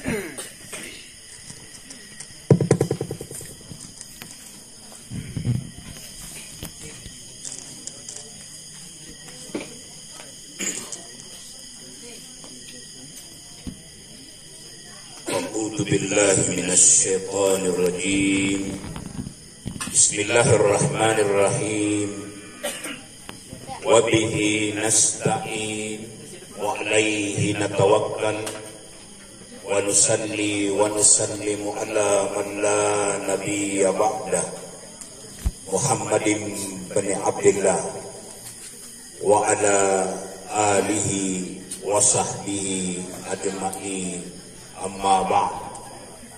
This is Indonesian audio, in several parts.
A'udzu billahi minasyaitonir rajim. Bismillahirrahmanirrahim. Wa bihi nasta'in wa 'alaihi natawakkal wa nusalli wa nusallimu ala man la nabiyya ba'dah Muhammadin bin Abdillah wa ala alihi wa sahbihi ajma'in. Amma ba'd.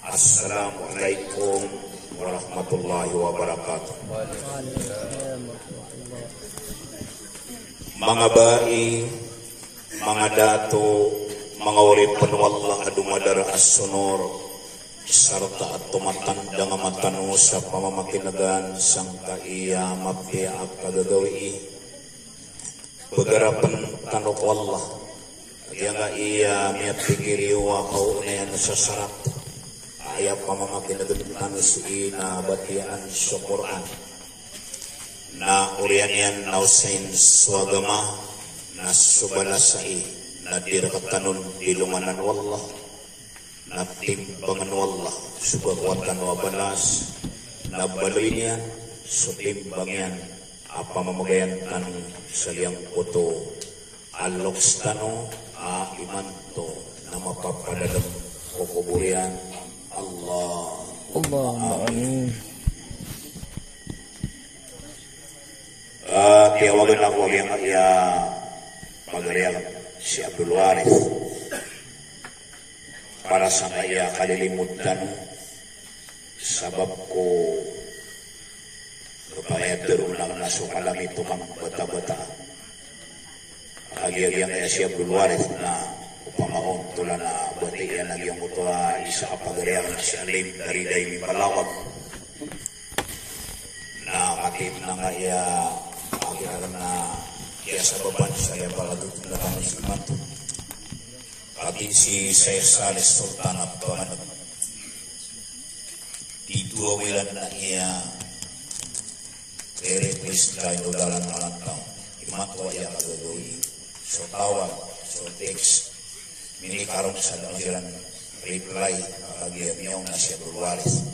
Assalamualaikum warahmatullahi wabarakatuh. Mga bai, mga dato, mga uripan wallah adu madara as-sunur sarta at tumatanda nga matano sa pamamakinagan sang kaiya mapya at kagagawi bagarapan tanok wallah kaya nga iya miya pikiriwa kaunayan sa sarap aya pamamakinagan si ina batian sa Quran na urian yan nausain swagama na subalasai na dirakatanun dilumanan wallah na timbangan wallah subagwatan wabalas na baloy niyan so timbang yan apa mamagayan tanong sa liyang puto aloks tanong imanto na mapapadalam kukuburian Allah amin. Tiyawagan ako yung pagariang si Abdul Warith para sa kaya kalilimutan sabab ko kapaya terunang nasukalam ito kang bata-bata agi-agi ang kaya si Abdul Warith na upamahon tula na batiyan ang iyong utuwa isa kapagariang si Alim dari Daimi Palawag na katip na kaya agiran na kaya sa baban saya paladutun na kami si Manto pagi si Syekh Saleh Sultan at Tuhan di dua wilan na iya request kayo dalam malang taon imatwa iya kagagawi so tawag so text mini karong sa agiran reply kagaya miyaw na siya berwaris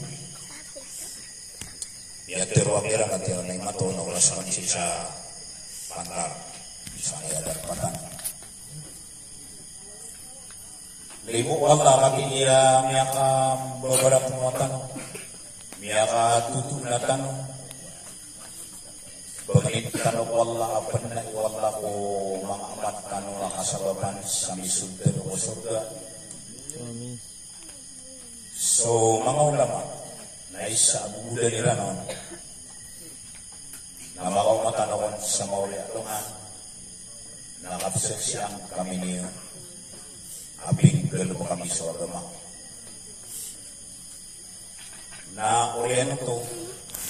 ya terwakira ka tiyo na imato na wala sa mansi sa pantar sa kaya darpatan limu wala kaki iya miyaka beberapa muatan miyaka tutu na tanong bangit tanong wala apa na wala ko mga amat tanong lang kasababan sa misuddan o surga so mga ulama na isa buda nila noon na makaumatan sa mauli atungan nakapsek siyang kami niyo abing galo kami sa agama na oriyan ito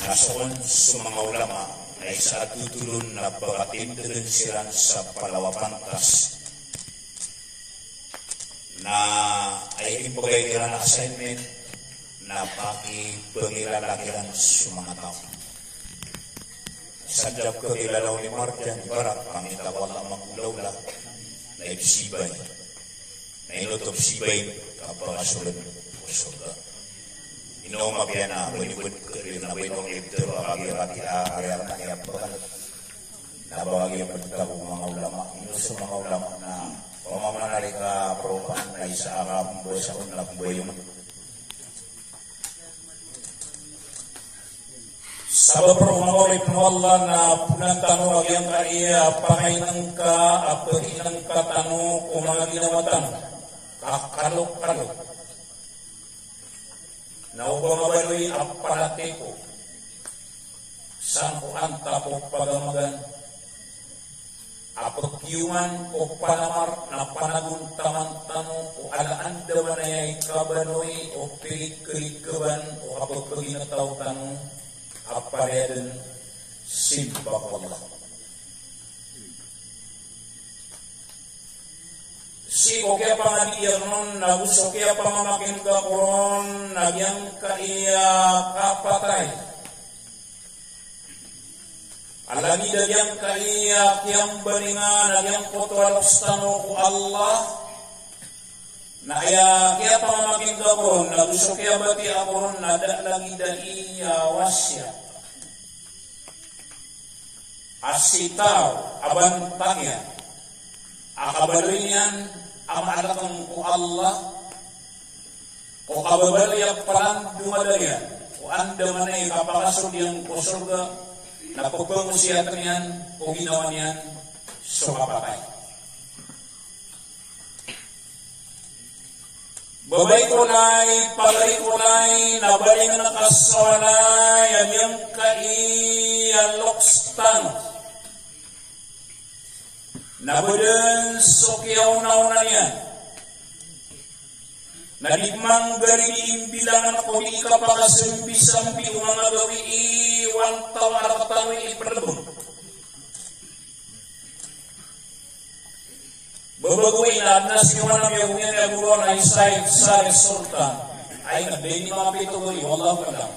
nasoon sa mga ulama na isa tutulon na pakatindirin sila sa palawapantas na ay impagay nila na assignment na pakipangilalakiran sa mga tao. Sadyap kakilalaw ni Marjan, ibarat pangita wala magulaw na ibsibay. Na inutop sibay kapangasulan o surga. Inoong mabyan na manibad karir na bainong libter apagi-raki area na kaya pagkalat. Nabagay ang pagkabong mga ulama. Inuso mga ulama na pamamanali ka propan na isa akabong buhay sa unlak buhay yung sabab rumawali penwala na punantano agyang kaya pangainang ka apahinang katano kung mga ginawatan kakalok-kalok na upang mabaloy apalate ko saan ko anta po pagamagan apakyuman o panamar na panaguntaman tanong o alaan dawan ay kabanoy o pilik-kilikaban o apagpaginataw tanong apareden simbak Allah si kokya pangadiyan nun, nagusokya pangamakin ka koron, nagyang kaiya kapatay. Alami dadyang kaiya kiyang baningan, nagyang kotwalokstano ko Allah, na kaya pangamakin ka koron, nagusokya bati akoron, nada lagi daiya wasya. Asitaw, abantangyan, akabalinyan, amalakang ko Allah, o kababalyak palang dumadalyan, o anda manay kapakasod yung kusurga, na pagpangusiyatan yan, o ginawa niyan, sumapatay. Babay ko na'y, pagay ko na'y, nabaling na kasawanay, ang yung kaiyalokstan. Nabadan sokyaw na niyan. Nadigmang gariin bilangan ko di kapakasambi-sambi mga gawi iwan tawa-tawi iperdun. Babaguin na nasiwan ang yung yan buron ay sa sultan. Ay nabini mga pituloy, wallah kalam.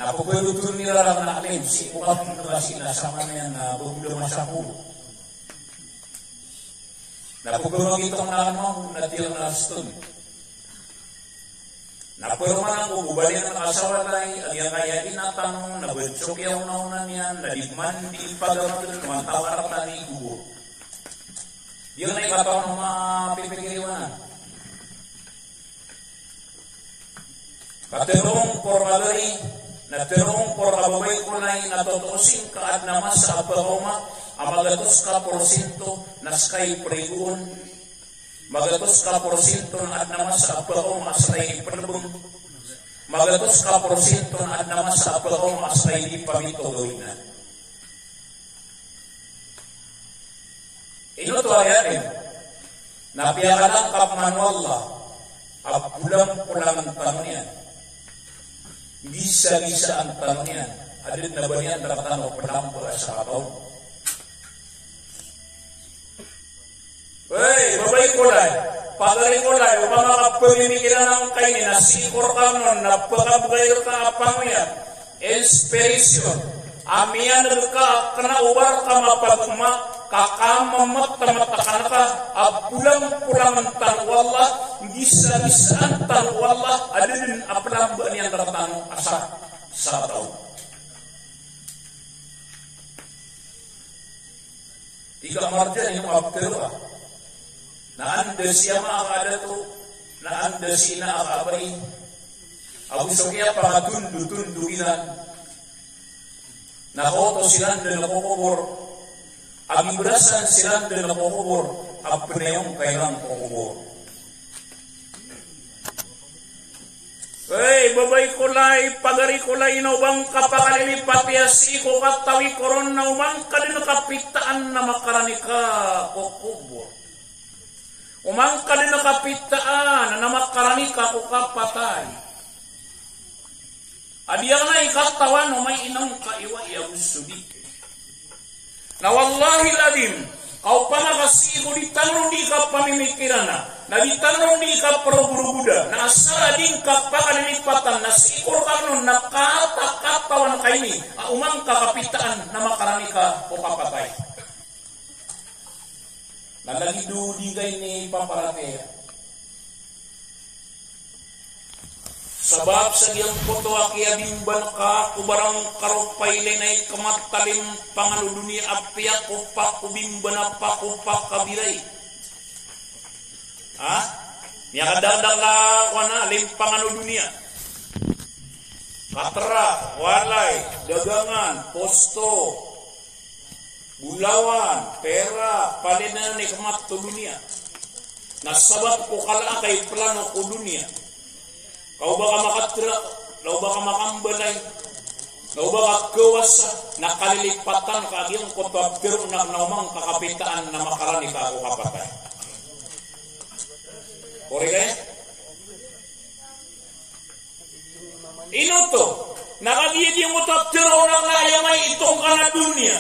Napapaglutur nila lang na alim, si ukat na kasi nasama niyan na bumula masakulo. Napagulong itong nakano, natilang naston. Napagulong ko, bubalik na nakasawalay, ang yung kaya inatanong, nabadsok yung naunan yan, nadigman, di ipagamatun, kumantawar ni gubo. Yun ay katawang mga pipikiriwanan. Katerong por malari, naterong por kababay ko na natutusin kaad naman sa apagoma, amagatos ka porsinto naskay pregun, magatos ka porsinto na ad naman sa apagoma asay iprebun, magatos ka porsinto na ad naman sa apagoma asay di pamito gawin na. Ino to ayatin, napiyakalang kapmanwallah, apulang-pulang ang tanong yan. Gisa-gisa ang tanong yan. Adit na ba yan nakatanong padampura sa kapaw? Wey, babay kulay, pagari kulay, upang makapamimikilan ng kainin, nasikor ka nun, napakabgayr ka apang yan, inspiration, amiyan ka, kanaubar ka mapagma, kakamamat-tamatakan ka, pulang-pulang ang tanwala, gisa-gisa ang tanwala, adin apalang ba niyan ratang asa sa tao. Ika marjan yung abkirwa, naanda siya makakada to, naanda siya nakakabay, abusok niya pakatundu-tunduginan, nakoto silang na nakukubor, agibrasan silang na nakukubor, apinayong kailang kukubor. Hey, babay kulay, pagari kulay, naubang kapakalilipat yasi ko katawi koron, naubang kalinakapitaan na makaranika kukubor. Umang kalinakapitaan na makaranika kukapatay. Adiyang na ikatawan o may inang kaiwa iagusudi. Na wallahi ladim, kau pamakasigo di tanong di ka pamimikiran na di tanong di ka peruburubuda, na asala din ka pakalilipatan, na sikor ka nun, na kata-katawan kaini, umang kakapitaan na makaranika o kapatay. Nalagi di kay ni paparakaya. Sabab sa diyang koto akia bimban ka, kubarang karopay lenay kamatalim pangalo dunia apya kupak kubimban apa kupak kabiray. Ha? Niya kadadang ka wana limpangano dunia. Katra, walay, dagangan, posto, bulawan, pera, palinan ni kamat to dunia. Nasabab ko kala kay plano ko dunia. Kau baka makatra, kau baka makambalay, kau baka kawasa, nakalilipatan ka agiyang kotwabkir na naumang kakapitaan na makarani ka ako kapatay. Kore kaya? Ino to, nakagiyid yung kotwabkir o nangayamay itong kana dunia.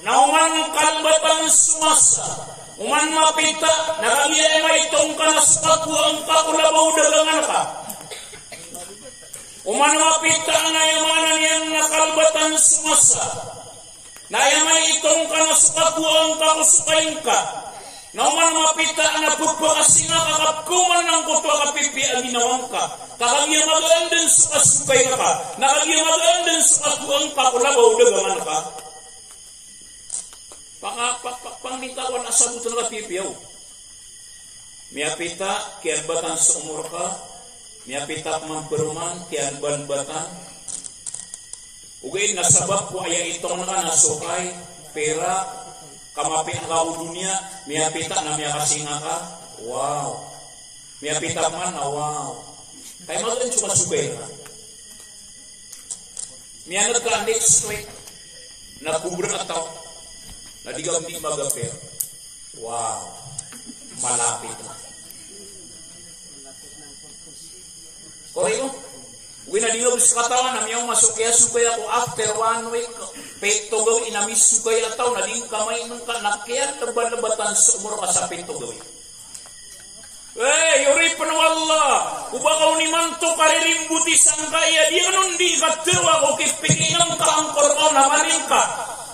Naumang kalbatang sumasa, Uman mapita, nakagiya may itong ka na sukakuang ka kulabaw dagangan ka. Uman mapita na yamanan yan nakalbatan sumasa. Na yamay itong ka na sukakuang ka kusukain ka. Na uman mapita na pupakasin na kakapkuman ng kutwa kapipi ang ginawang ka. Kakagiya magaan din sukasukay ka. Nakagiya magaan din sukakuang ka kulabaw dagangan ka. Panglintawan asabutan ka pipiyaw. Miapita kiarbatan sa umur ka. Miapita mamperuman kiarban-batan. Ugay nasabab ko aya itong ka nasukay. Pera. Kamapi ang kao dunia. Miapita na miakasinga ka. Wow. Miapita man na wow. Kaya magan suka-sukay ka. Mianad ka next week. Nakubra ka tao. Na di ka hindi mag-appear. Wow. Malapit na. Koreo? Uwi na di ka gusto katawan na miyang masukaya-sukaya ako after 1 week. Peto gawin, inamis sukaya ataw na di kamay nung kanakyan laban-labatan sa umuro ka sa peto gawin. Yuri panwala. Uba kau ni manto karirimbuti sangkaya. Di anong di katewa ko kipikingang ka ang korko na maringka.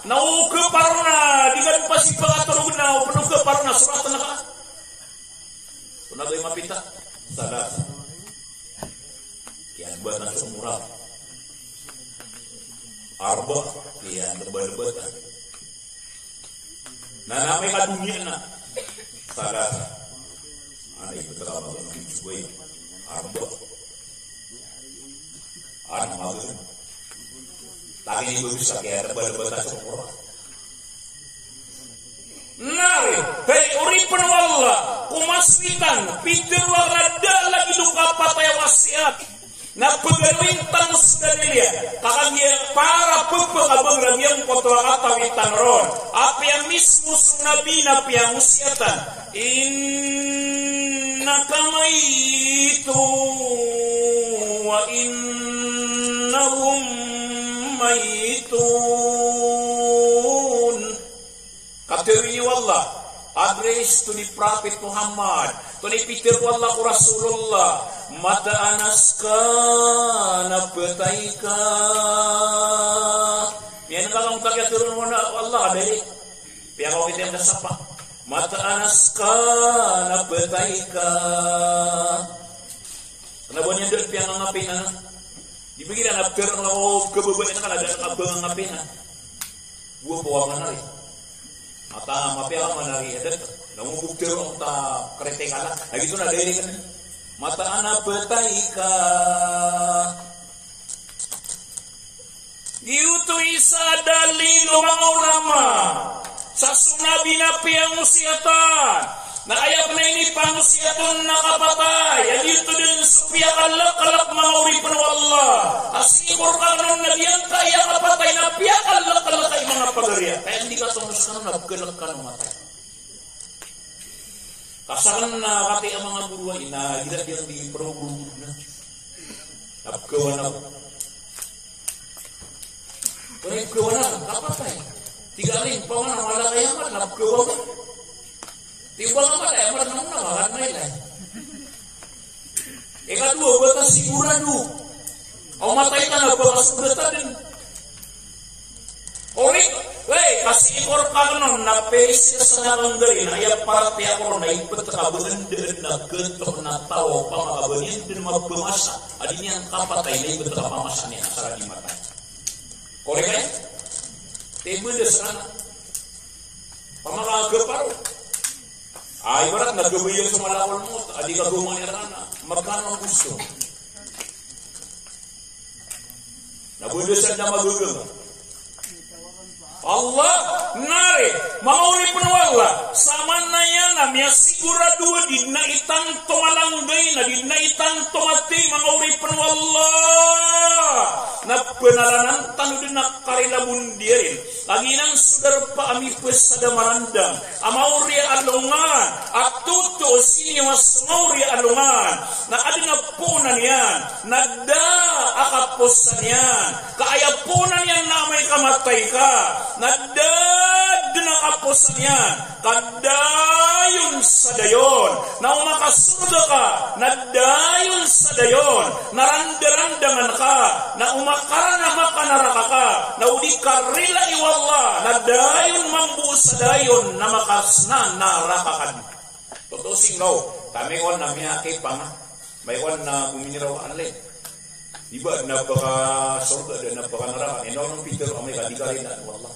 Nauke paruna di kan pasi pangaturug na penuh ke paruna surat na ka. Kuna gay mapita. Salah. Kian buat na sumurah. Arba kian lebat-lebatan. Na namay kadunya na. Salah. Ani betapa bangun cuy. Arba. Magun. Lagi ini bisa kayak lebat-lebatan semua. Nari, hei uripan wala, kumaswitan, pitir warada lagi duka patay wasiat. Na pegalintang sedalia, kakagya para pepegabang ragyang kotoa katawitan ron. Apa yang mismus nabi nabi yang usiatan. Inna kamaitu wa innahum maitun. Kateri wallah, address to the Prophet Muhammad, to the Peter wallah ku Rasulullah, mata anaska na petaika. Yan ang kagaya turun mo na Allah dari. Piya ko kita yang sapa. Mata anaska na petaika. Kenapa niya doon piya ng ngapin Dibigyan na pero ng kebebasan kan ada abang ngapin Buah bawa manari. Mata mapia manari ada. Namun bukti orang ta kereta kalah. Lagi tu nak dari kan. Mata anak petaika. Itu isa dalil orang ulama. Sasunabi nabi yang usiatan. Na ayat na ini pangusiatun nakapatay. Yan dito din supya kalak-kalak mauripan wallah. Asikor ka nun na diyan kaya kapatay na piya kalak-kalak ay mga pagarya. Kaya hindi ka tumus ka nun, nagkalak ka ng matay. Kasakan na kati ang mga buruan, inahirat yan di pro-guru na. Nagkawan ako. Kung nagkawan na, kapatay. Tigaling pa nga, wala kaya man, nagkawan ako. Tiba apa dah merenung nama kan main lah. Kedua batas siguran du. Au matai kan apa masuk betan. Ori, kasih ikor kanon na pesi senarang dari na ya parti akor na ipet kaburan na kentok na tawo pamakabanin din mabumasa. Adinya kapatay na betul pamasanya asara di mata. Korek kan? Tiba de sana. Pamakagaparu. Ibarat naggabayan sa malawal mo, adi ka gumanya na, magkano ang gusto? Nabudusan na magugang. Allah, nari, mauri penwala, sama na yan na miya sigurado di na itang tumalanggay na di na itang tumati, mauri penwala. Na penalanan tanu din na karilabun dirin. Lagi nang sudar pa ami pesada marandang. Amauri alungan. Atuto sini mas mauri alungan. Na adina punan yan. Nada akaposan yan. Kaaya punan yan na may kamatay ka. Nada dina kaposan yan. Kada maka surga ka na dayon sa dayon, narandarandangan ka, na umakarana maka naraka ka, na udi karila iwalla, na dayon mambu sa dayon, na makasna naraka ka. Totoo singaw, kami on na miyake pa nga, may on na buminiraw anlin. Iba na baka surga, na baka naraka, inong Peter, amay kadikarin na, wallah.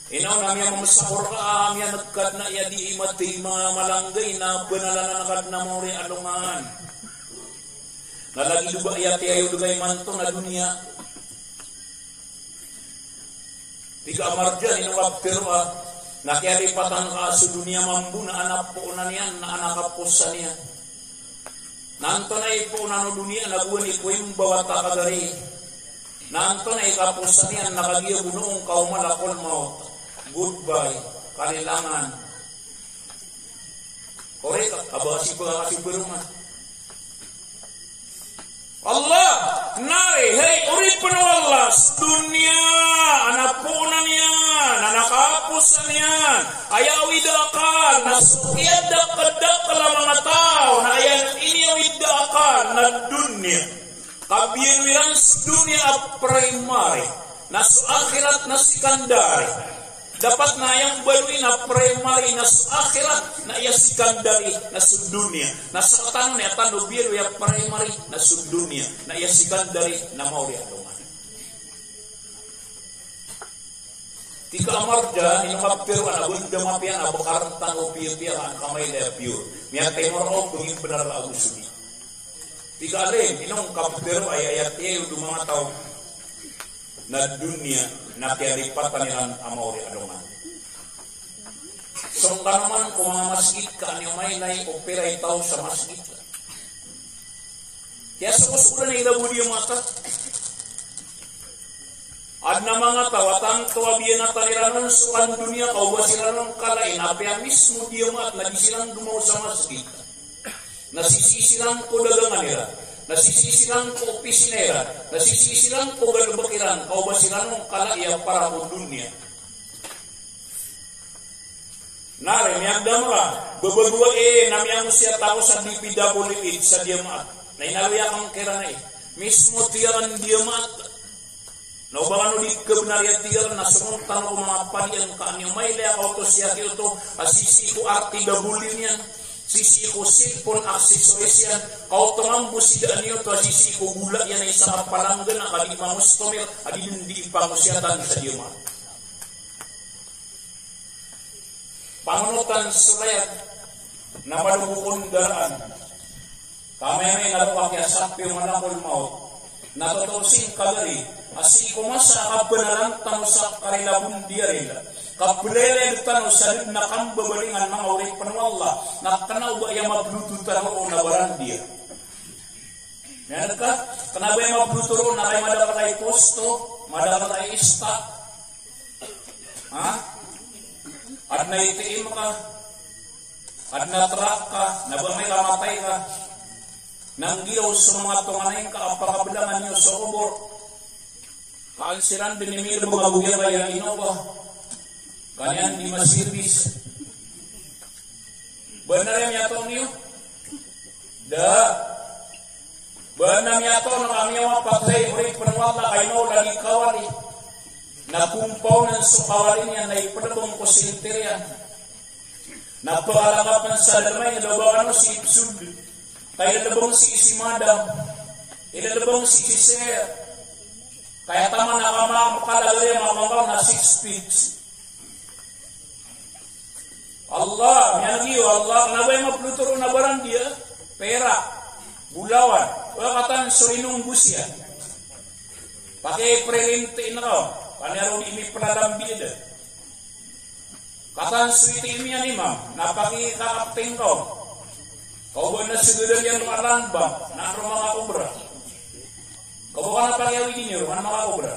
Inaw na miya mamasakor ka, miya nagkad na iya di imati mga malanggay na banalanakad na mori alungan. Nalagi duba iya ti ayo dugay manto na dunia. Tiga amarja inawag pirwa, nakialipatan ka sa dunia mambu na anak po na niyan, na anak kapusa niya. Nanto na ipo na no dunia, naguwan ipuim bawata kagari. Nanto na ikapusa niyan, nakagiya bunoong kaumalakon maut. Goodbye, kanilangan. Korek, kabasi berumah. Allah, nari, hey, uripan Allah, dunia, anak punan yan, anak kapusan yan, ayaw idakan, nasukiyad dakat lang mga tao, na ayaw iniyawidakan na dunia. Kabirwiran sa dunia primary, na sa akhirat na sekandari. Dapat na yang balui na primary na sa akhirat na iya sekandari na sa dunia. Na sa katan na tando biru ya primary na sa dunia na iya sekandari na mauri adongan. Tika amarja ni mapir ana bunda mapian abakar tango pia kan kamay da pure. Miya temor og dungin benar lagu sugi. Tika alem inong kapir ayat e mga tao na dunia na kialipatan nilang amauri adongan. So naman kung mga masjid ka niyo may opera itaw sa masjid. Kaya sa kusulan na ilabu diyo mata. Ad na mga tawatang tuwabiyan na taliranon sukan dunia kauba sila ng kalain apya mismo diyo mat nagisilang gumaw sa masjid. Nasisisilang ko dagangan nila. Nasisisilang ko opisinera, nasisisilang ko galubakiran, kauba sila nung kalaya para ko dunia. Nare, miyang damra, babagwa namiyang siya tao sa DPWH sa Diamat. Na inaluya kang kira na mismo tiyaran Diamat. Naubangan ulit kebenarya tiyaran na sumuntan ko mga padian kanyo. May lea kauto siya kito, asisi ko arti dabulin yan. Sisi ko cellphone aksesoris yan. Kau tumambo si daan niyo to sisi ko gula yan ay isang palanggan na kadi mangustomir adi hindi pangusyatan sa Diyama. Pangunutan sulayat na malubukon daraan. Kamay naluwak ya sapi manakol maut. Natutusin kagari. Asi ko masa kabenaran tamo sa karilabun diarila. Kapulele ditano salib na kambabalingan mga uri panwala na kanaw ba yung mablututan o nabaran dia. Yan ka, kanaw ba yung mabluturo na kayo madapat ay posto, madapat ay ista. Ha? At na itiim ka, at na trak ka, na ba may kamatay ka, nang giyaw sa mga tunganayin ka, apakabilangan niyo sa kubor. Kaansiran dinimir mga bugyan kaya inoba. Kanyan di masirvis. Benar yang nyatong niyo? Da. Benar nyatong na kami ang patay ulit panwala kayo lagi kawali. Nakumpaw ng sukawalin yan na ipadabong ko sinterian. Napaalakapan sa damay nalabakan mo si Ipsud. Kaya nalabang si Madam. Ilalabang si Sir. Kaya tama na kamakalagay mga mangkaw na 6 feet. Allah, miyagi Allah, kenapa yang mapluturo na barang dia? Perak, bulawan, wala katan surinong busya. Pakai prerinti na kau, kanyaro ini penalambi ada. Katan suiti ini yan imam, napaki kakapting kau. Kau buat na sigurang yan malang bang, na rumah kubra. Kau bukan napaki awin niyo, rumah kubra.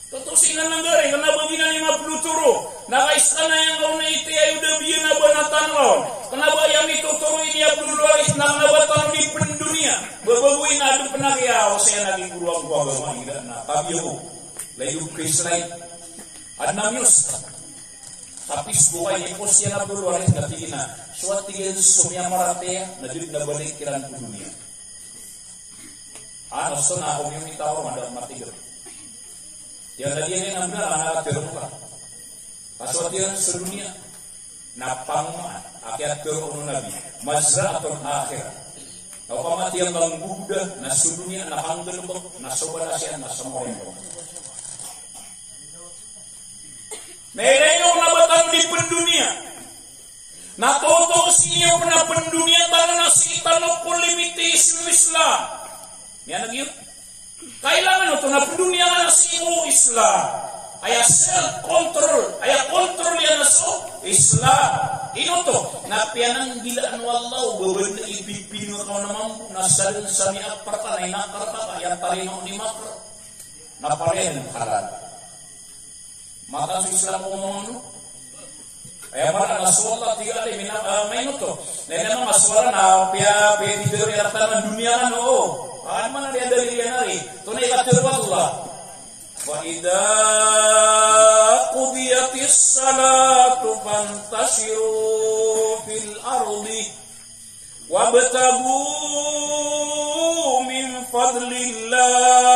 Tutusin na nanggari, kenapa gina 50 turo? Nakaiskan na yang kau na iti ay udabiyan na banatan ron. Kenapa yang ituturo ini Abdul Wais na nabatan di pendunia? Babaguin na adong penagyaw, saya naging guru ang agama, hindi na. Tabi ako, layo Chris Light. Anamius tapis buhay ni po siya na bulwarin na tigina suat tigil sumya maratea na dili na balik kiran ku dunia ano so na ako yung itaw mada matigil dia tadi ni namna ana termuka kaswatian sedunia napang akhir turun nabi mazra'atul akhir apa mati yang bang Buddha na sedunia na hanggal na sobalasian na samoyo Mereka batang di pendunia. Na toto siya na pendunia tanah nasi tanah limitis Islam. Yan nagyo. Kailangan ito na pendunia nasi Islam. Aya self control, aya control yan naso Islam. Ino to na pianang bilaan wallahu beben ibipin ka naman nasalin sa mi aparta na inakarta yang tarino ni makro. Na paren halal. Mata Islam ngomong ay mana naswala tiga le main to nena maswala na pia tidur ya tanah dunia kan mana dia dari dia nari to ne katir Allah wa idza qudiyatis salatu fantashiru fil ardi wabtagu min fadlillah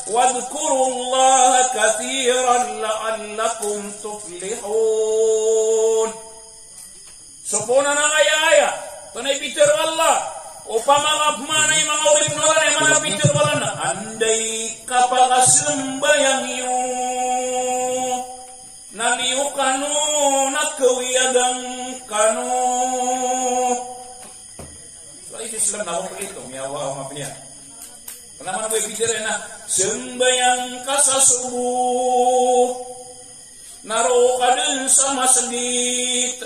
واذكروا الله كثيرا لعلكم تفلحون Sopona na aya tunay bitir Allah upama ngapmanay mga urip na wala mga bitir wala na anday kapakasembayang iyo naliyo kanu nakawiyagang kanu so Islam na ako ito miyawa ang mapniya. Kenapa nak berpikir na sembayang kasa subuh naro kadin sama sedit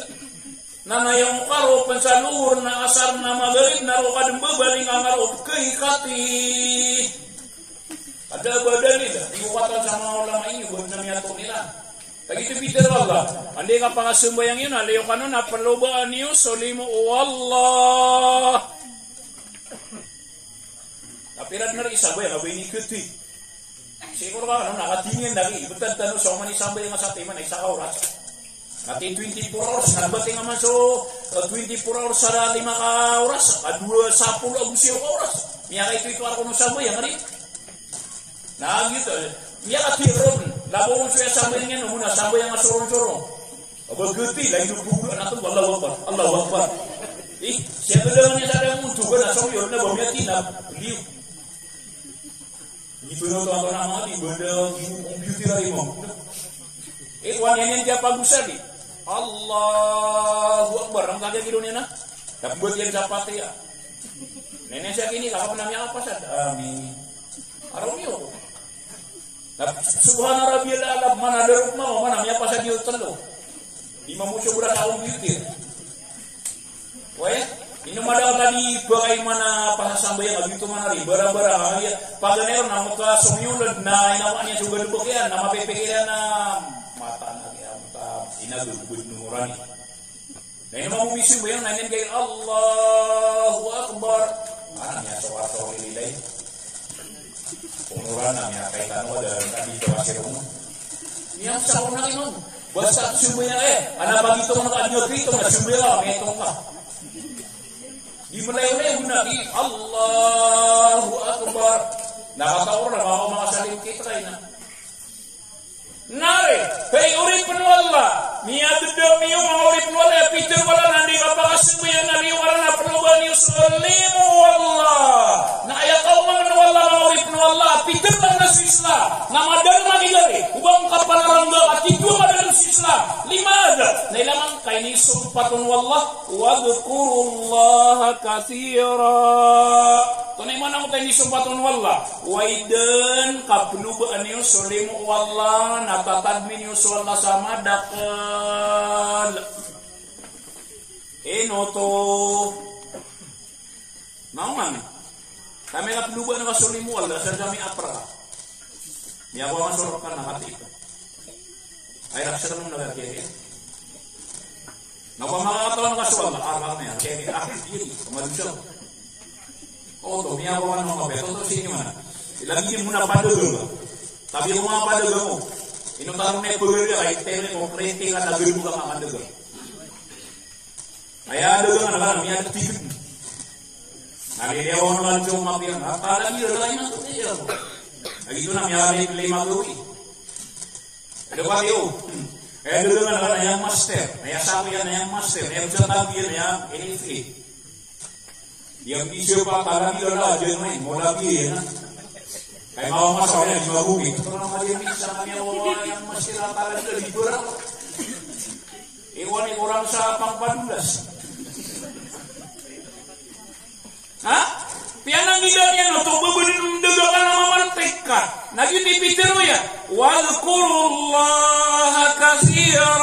nanayang karo pensalur na asar na maghrib naro kadin bebaling ngaro keikati ada badan ini diuwatan sama ulama ini buat namiato nila begitu pikir Allah andai ka pangasembayang yun alayo kanon na perlobaan niyo solimu wallah Pirat na isabay nga bini kuti. Siguro ka nakatingin lagi ibutan tanong so man isabay nga sa timan ay sa oras. Natin 24 hours nabati nga man so 24 hours sa 5 ka oras, adua 10 agusyo ka oras. Miya kay ito ako no sabay nga rin. Na gitu. Miya ka tiron, labo mo siya sabay nga muna sabay nga sorong-sorong. Aba kuti lagi bubu nato Allahu Akbar. Allahu Akbar. Siya daw niya sa mo tuga na so yun na bumiyati na liu. Di penonton nama di benda komputer ini mau. Wan yang dia pagusan ni. Allahu Akbar. Orang kagak gitu ni na. Tapi buat yang dapat ya. Nenek saya gini kalau namanya apa sad? Amin. Aromio. Subhana Rabbiyal A'la mana ada rumah mana namanya apa sad dia telo. Imam musuh budak tahun gitu. Weh. Ini madal tadi bagaimana pasasambay ang abito manari bara-bara ya paganero na maka somyulod na inawanya juga dubukian na mapipikiran na mata na kaya mata inagubud nurani na ino mamumisin mo yung nainin kay Allahu Akbar niya sawato nililay umuran na niya kay tanwa dalam tadi kawasir mo niya sa unang imam basta sumbuya anabagito mo nakaanyot rito na sumbuya metong ka di mulai-mulai guna di Allahu Akbar. Nakataon na mga makasalim kita kayo na. Nari, kay urip Allah. Niya dudam niyo mga urip wala. Peter wala nandi kapakasin mo yan. Nari wala na penuban niyo sulimu Allah. Na ayakaw mga wala mga urip Allah. Peter lang na si Islam. Namadal magigari. Ubang kapanarangga at ito madal si Islam. Lima ada. Nailaman kay ni sumpatun wallah. Wadkurullaha kathira. Tunay mana ko tayo ni sumpatun wallah. Waidan kaplubaan niyo sulimu wallah. Natatadmin niyo wallah sama dakal. Inoto. Naman. Kami kaplubaan na kasulimu wallah. Sa kami apra. Niya ko masurok ka na hati ko. Ay raksa nung nagagaya. Napamakatawan ka suwag, nakakak na yan. Kaya akin, yun, kumadusya. O, to, miya ko ano ka ba? Toto, sige man. Ilagin mo na padaga. Tabi ko mga padaga mo. Ino karone pagere ay tele konkrete ka nagulu ka mamandaga. Aya daga na miya tikit. Nabi dia orang lancung mabian, apa lagi lain itu dia. Begitu namanya hari lima gawi. Ada bayu. Dulu kan yang master, yang sapian yang master, yang jatabian yang ini free. Yang bisa pak lagi adalah jenuin, mau lagi ya. Kayak mau masalahnya di bumi. Orang aja bisa orang yang masih rata lagi di berapa. Iwan orang sapang 14. Hah? Pianang idanya no to beberin degakan nama mantekat. Nagi dipikir ya. Wadhkurullaha katsira.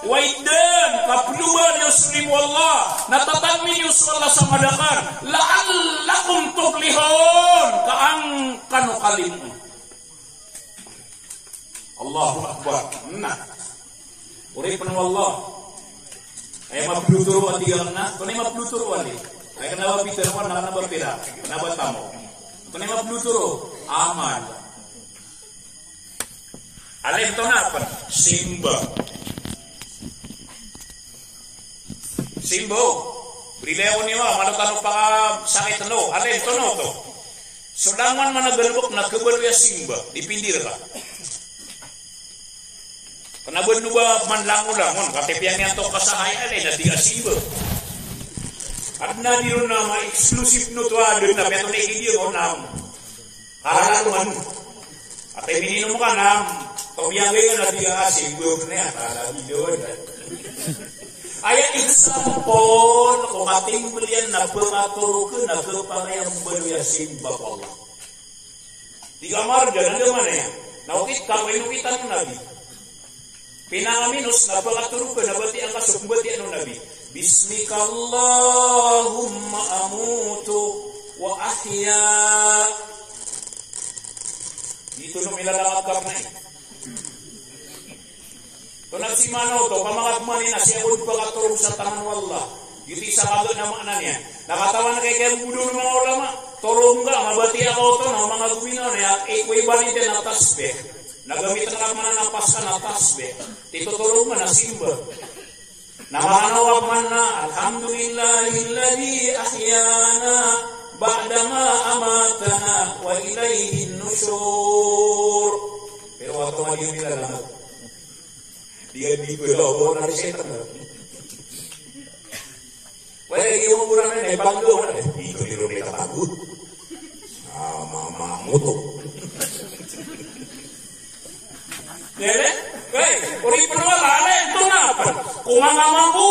Waidan kapluban yuslim wallah. Natatan min yusalla samadakan. La'allakum tuflihun. Kaangkanu kalim. Allahu akbar. Nah. Urip wallah. Ay mablutur wa tigalna. Kuni mablutur wali. Ay kenapa Peter pun nak berbeda, kenapa tamu? Kenapa bluturo? Aman. Alem to apa? Simba. Simbo. Brileo ni wa manutano pa sakit no. Alem to no to. Sudangan managalbok na keberya simba dipindir ka. Kenapa dua manlangulangon katepian yang to kasahay ale na dia simba. Adna di nama eksklusif nutu ada na beto na dia ko nam. Halalan man. At minino mo ka nam. Tobiyagay na dia siguro na ala video na. Ayat example kung ating belian na pengatur ke na kepanayang beruya simba Allah. Tiga marga na naman ya. Naukit kawin kita ng Nabi. Pinangaminus na pengatur ke na bati ang kasukbati ano Nabi. Bismika Allahumma amutu wa ahya. Dito nung ilalakad karna eh. Ito nagsimano to, pamangagmani na siya ud pagkaturong sa tangan wallah. Yuti sa kagod na makna niya. Nakatawa na kay kaya budo ng mga ulama. Turong ka, mabati ako to ng mga gumino niya. Iko'y balite na tasbe. Nagamit na kamanan ng paska na tasbe. Tito turong man na simba. Namanawag man na, alhamdulillahilladzi ahyana ba'dama amatana wa ilayhin nusyur. Pero waktu maju bila na, dia di pulau na setan na. Wala yung mura na ibanggo na. Ito ni Romita Tagut. Mama moto. Nele, hey, ori penwala ito na. Kumanga mampu,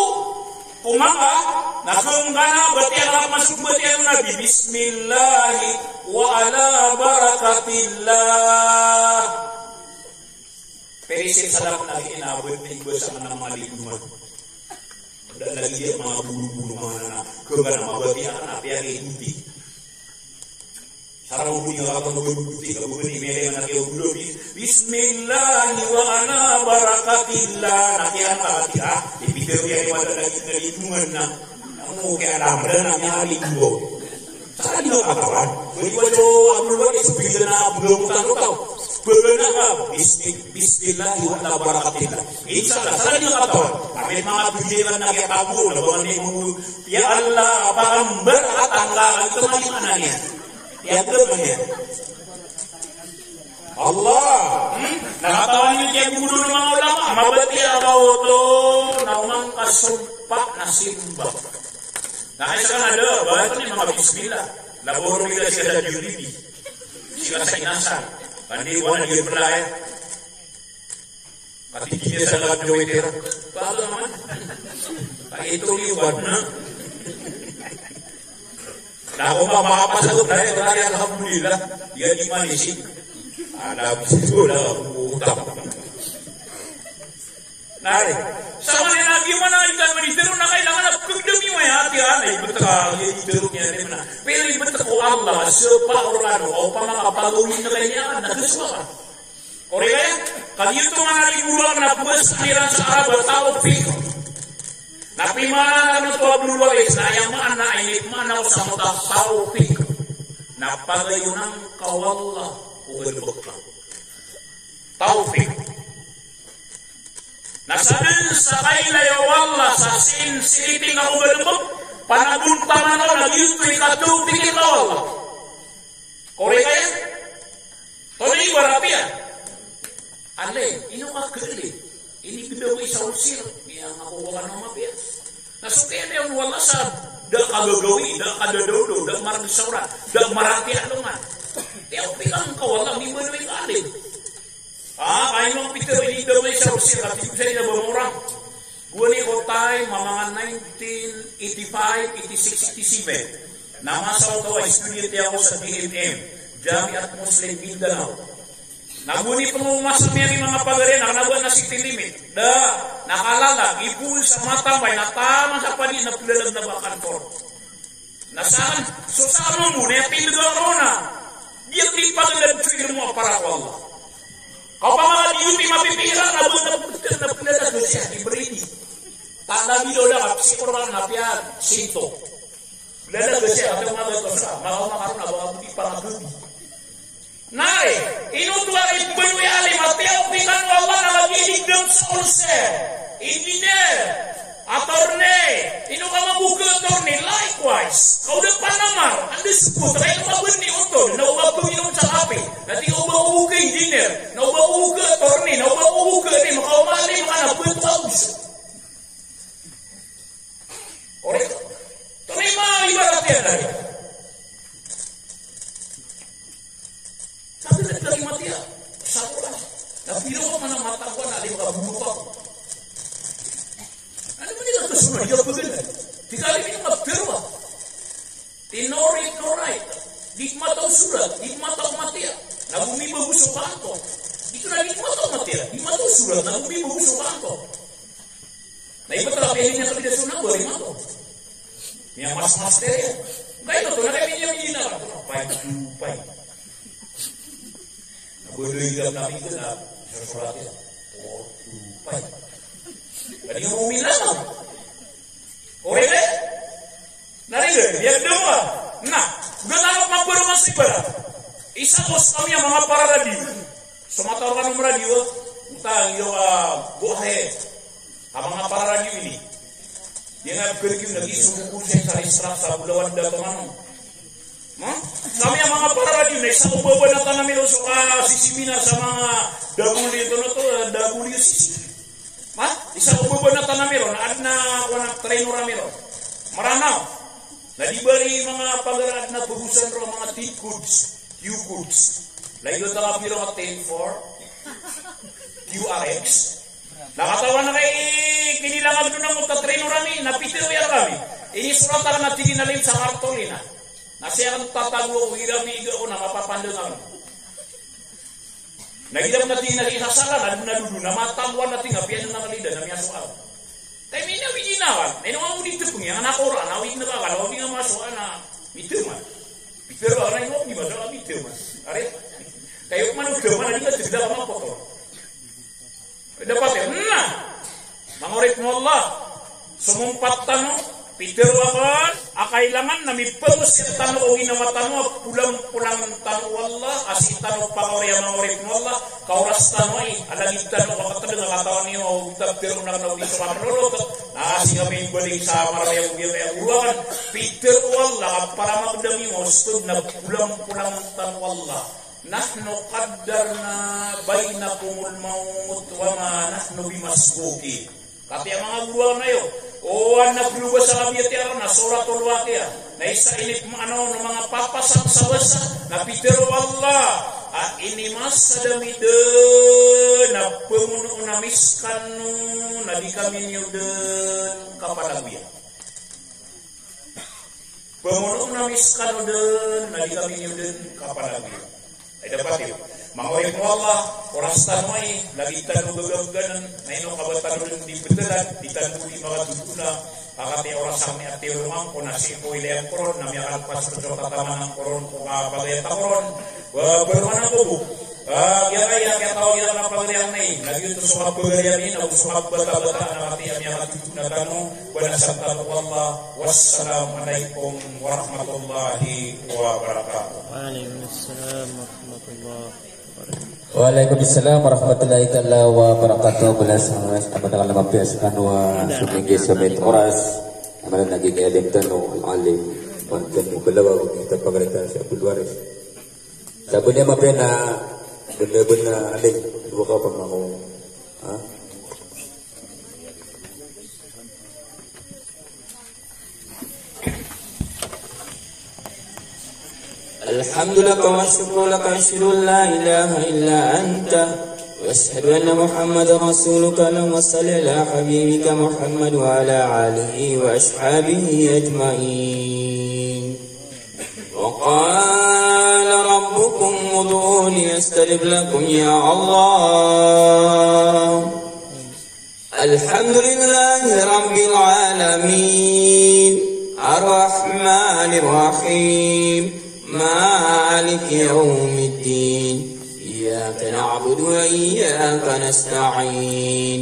kumanga, nakunggana batian masuk batian Nabi. Bismillahi wa ala barakatillah. Perisin sadap lagi inabot ni ibu sama nama lingkungan. Dan lagi dia mga bulu-bulu mana kegana mabatian api yang ikuti. Sarang punya akan berbukti kalau begini mereka nak yang belum Bismillah wa ala barakatillah nak yang hati dipikir dia pada lagi dari lingkungan nak mau ke alam dan namanya lingkungan. Saya dia kawan. Begitu Abdul Wahid sebenarnya belum tahu. Benar Bismillah wa ala barakatillah. Insyaallah saya dia kawan. Kami mga bijiran na yang tahu lawan ni ya Allah pagambar at tanggalan itu mana niya. Ya benar. Allah. Nakatawa niyo kaya gulo ng mga ulama. Mabati ako ito na umang kasumpak na simba. Nakisa ka na doon. Bakit ito ni mga bismillah? Laboro nila siya sa juribi. Siya sa inasan. Pandiwan, naging pelaya. Katigilya sa lahat ng itero. Bago naman. Kaya ito liwad na. Nah, kung makapasagot na ito, alhamdulillah, yan yung manisip. Alam siya na utang. Nari, sama niya lagi mana ikan menitero na kailangan na kagdami mo yung hati-hati. Betul, yung itero niya rin na. Pero iba't ko Allah, sepa orano, o pamangapagawin na kanya, nagkaswa ka. Kore kaya, kanito nga naligulang na pagkasiran sa Arab at taufik. Tapi mana ano to Abdul Wahid na yang mana ini mana sa taufik. Napagayunang kawallah ugadbak. taufik. Nasadin sa kaila ya wallah sa siliti nga ugalubog, panabunta man o nag-yuto ikatupik ito Allah. Kore kaya? Tolong warapian. Ale, ino ka kali. Ini bidaway sa usir. Yang ako wala na mabias. Nasukaya na yung wala sa da kagagawi, da kadadodo, da marang-sauran, da marapian naman. Tiyaw pilang ka wala, may manuwing alim. Kaya nung Peter, ini bidaway sa usir. At ito sa ina bamurang. Guni ko tayo, mga 1985, 86, 87. Namasaw ko ay student ako sa DMM. Jamiat Muslim Mindanao. Naguni pengumasa meri mga pagarin, nakabuan na city limit. Nakalala, ipul sa mata may natama sa padi na pilalag na bakantor. Nasaan, so sa ano mo, napindagang rona. Diyan di pagalag trigger mo para ko Allah. Kau pa mga diuti mapipira, nabuan na pilalag na siya, ibridi. Tanda video na, psikorang napian, sinto. Pilalag na siya, at yung mga gatos na, makaroon na, baka buti para gabi. Nai, inutuwa ibuwi alim at pikan Allah na mag-iligdam sa ulser, engineer, attorne, inu ka mabuka attorne, likewise, kau depan namar, anda sebut, kaya naman ni utol, na ubah minum sa kape, nanti ubah ubuka engineer, na ubah ubuka attorne, na ubah ubuka ni, maka umali, maka nabuntawus. Ore, terima ibaratnya dari. Tapi dari mati ya, satu lah. Tapi lo mana mata gua nak dia bunuh kau. Ada mana tu semua dia begini. Tiga kali ini mati berapa? Tinorit, di mata surat, di mata mati ya. Lagu mi bagus sopanto. Itu lagi di mata mati ya, di mata surat, lagu mi bagus sopanto. Nah ibu telah pilihnya kalau tidak sunat boleh mata. Yang mas ya. Kayak itu, nak pilihnya begini lah. Pai. Boleh hidup Nabi itu nak sesuatu tupai. Jadi mau bilang, boleh? Nari dia dua. Nah, galau mampur masih berat. Isa bos kami yang mengapara radio. Semata orang radio, utang yo bohe. Abang apara radio ini. Dia nak pergi lagi suku kusen cari serap sabulawan datang. Kami yang mga para radio na isang ubabanatan namin o sisimina sa mga daguli ito na ito, daguli sisi. Isang ubabanatan namin o, na trainer namin o. Maranaw, na di bari mga pag-arad na tugusan ro, mga T-codes, Q-codes. Layo talaga piro mga 10-4, QRX. Nakatawa na kay kinilangan doon ng trainer namin, napitiro yan kami. Inisuratan na tiginalim sa kartolina. Nasi ang tatago, hirami ko na mapapandangan. Nagidam natin na isasalan, nadudu, na matangwan natin, apian na nalida, na miya soal. Tayo may nawiginawan, may naman mo dito kung yan, nakora, nawig na bakal, nawig nga masoal na mituman. Pero ba, na yung mga masoal, mituman. Are, kayo manutuman, na di ka tigda ka mapotor. Dapat yun, mangurit mo Allah, sumumpat tanong, Peter wakan, akailangan na may pagos yung tanong o ginawa tanong, pulang-pulang tanong Allah, asin tanong pangorya mangorik mo Allah, kauras tanong ay, alagid tanong kapatabi na katawan niyo, o pero na dito sa kamarolot, asin kami balik sa marayang ginayang ulakan, Peter Allah, para magdami mo, stud na pulang-pulang tanong Allah, nahnu qaddarna bainakumul maut, wa ma nahnu bimasbuki. Kati ang mga guluan na yun, anak lupa sa kabiyati araw na suratul Waqiah na isa inip ng mga papasang sa basa na pitero Allah ini mas sadamide na pemuno unamiskan na di kami nyuden kapadaguya pemuno unamiskan na di kami nyuden kapadaguya ay dapat yun Mangorin mo Allah, oras tanmay, lagi tanong gagaganan, na inong kabatan rin di betelan, di tanong di mga duguna, kakati oras kami at tiurumang, kung nasipo ilayang koron, na miyakan pas sa tataman ng koron, kung kapagayat ang koron, berman ako bu. Kaya tao yan ang pagayang na lagi ito sa kapagayanin, o sa kagbata-bata, na kati ang miyakan duguna tanong, wala sa tanong Allah, wassalamualaikum warahmatullahi wabarakatuh. Waalaikumsalam warahmatullahi wabarakatuh. Waalaikumsalam warahmatullahi taala wabarakatuh. Belas abadal lampiaskan wa suminggi samit oras amalan lagi alim tanu alim panten belawa kita pagalita sa Abdul Waris. Sabi niya mapena bener-bener alim dua ka pamaho. Ha? الحمد لك والشكر لك أشهد أن لا إله إلا أنت وأشهد أن محمد رسولك. اللهم صل على حبيبك محمد وعلى آله وأصحابه أجمعين. وقال ربكم ادعوني أستجب لكم يا الله. الحمد لله رب العالمين الرحمن الرحيم مالك يوم الدين. إياك نعبد وإياك نستعين.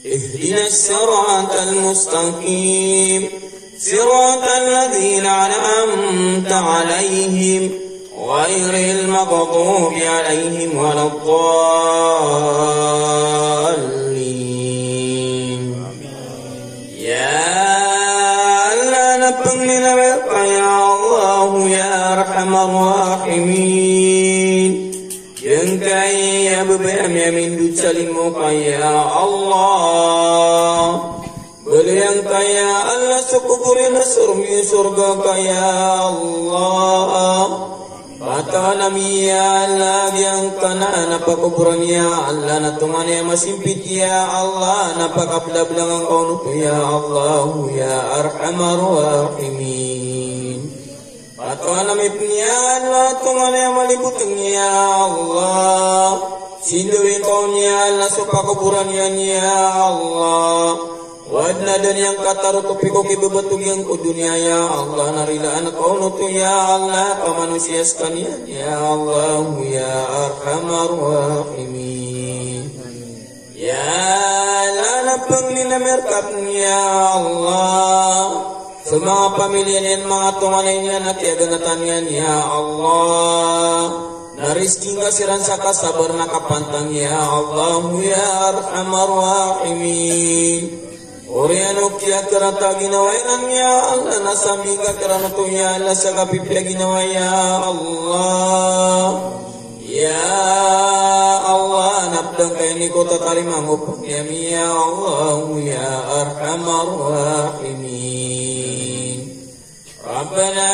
اهدنا الصراط المستقيم صراط الذين أنعمت عليهم غير المغضوب عليهم ولا الضالين. يا الله نبغنا يا الله يا أرحم الراحمين. ينكاي يا ببيام يمين دوتسلمك يا الله. بلينك يا الله سكبرين سرمي سرقك يا الله. Patalam ya Allah diangkana napakuburan ya Allah natungan ya masimpit ya Allah napakapdablang ang kaunuto ya Allah ya Arhamar Rahimin. Patalam ya Allah tungan ya malibutang ya Allah sinduin kau ya Allah supakuburan ya Allah. Wadna dan yang kata rutupi koki bebetung yang ku dunia ya Allah narilaan kau nutu ya Allah kamanusia sekalian ya Allah ya Arhamar Rahimin. Ya lana penglina merkat ya Allah semua pamilihan yang mga tungannya natiaganatan ya Allah narizki kasiran saka sabar nakapantang ya Allah ya Arhamar Rahimin. Oriano kia kerata ginawayan ya Allah nasamiga kerana tu ya Allah sakapipya ginawa ya Allah. Ya Allah nabdang kaya ni kota tarimangupang ya Allah ya Arhamar Rahimin. Rabbana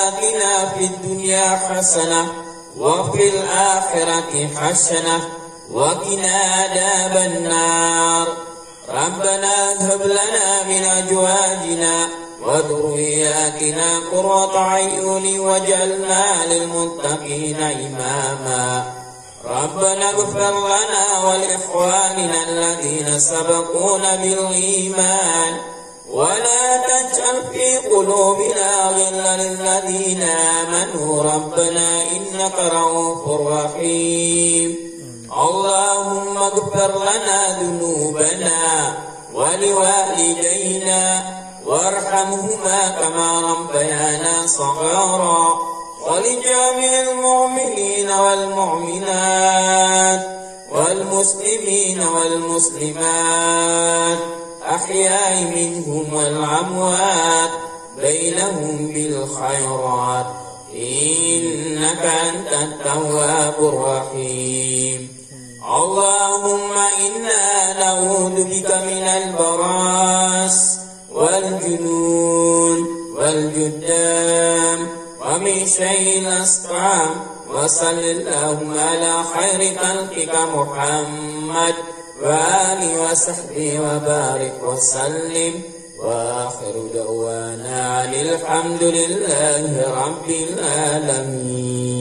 atina fid dunya hasanah wa fil akhirati hasanah wa qina adzaban nar. ربنا هب لنا من أزواجنا وذرياتنا قرة أعين واجعلنا للمتقين إماما. ربنا اغفر لنا ولإخواننا الذين سبقونا بالإيمان ولا تجعل في قلوبنا غلا للذين آمنوا ربنا إنك رؤوف رحيم. اللهم اغفر لنا ذنوبنا ولوالدينا وارحمهما كما ربيانا صغارا ولجميع المؤمنين والمؤمنات والمسلمين والمسلمات أحياء منهم والأموات بينهم بالخيرات إنك أنت التواب الرحيم. اللهم إنا نعوذ بك من البراس والجنون والجذام ومن شر الأسقام. وصل اللهم على خير خلقك محمد وآله وصحبه وبارك وسلم. وآخر دعوانا الحمد لله رب العالمين.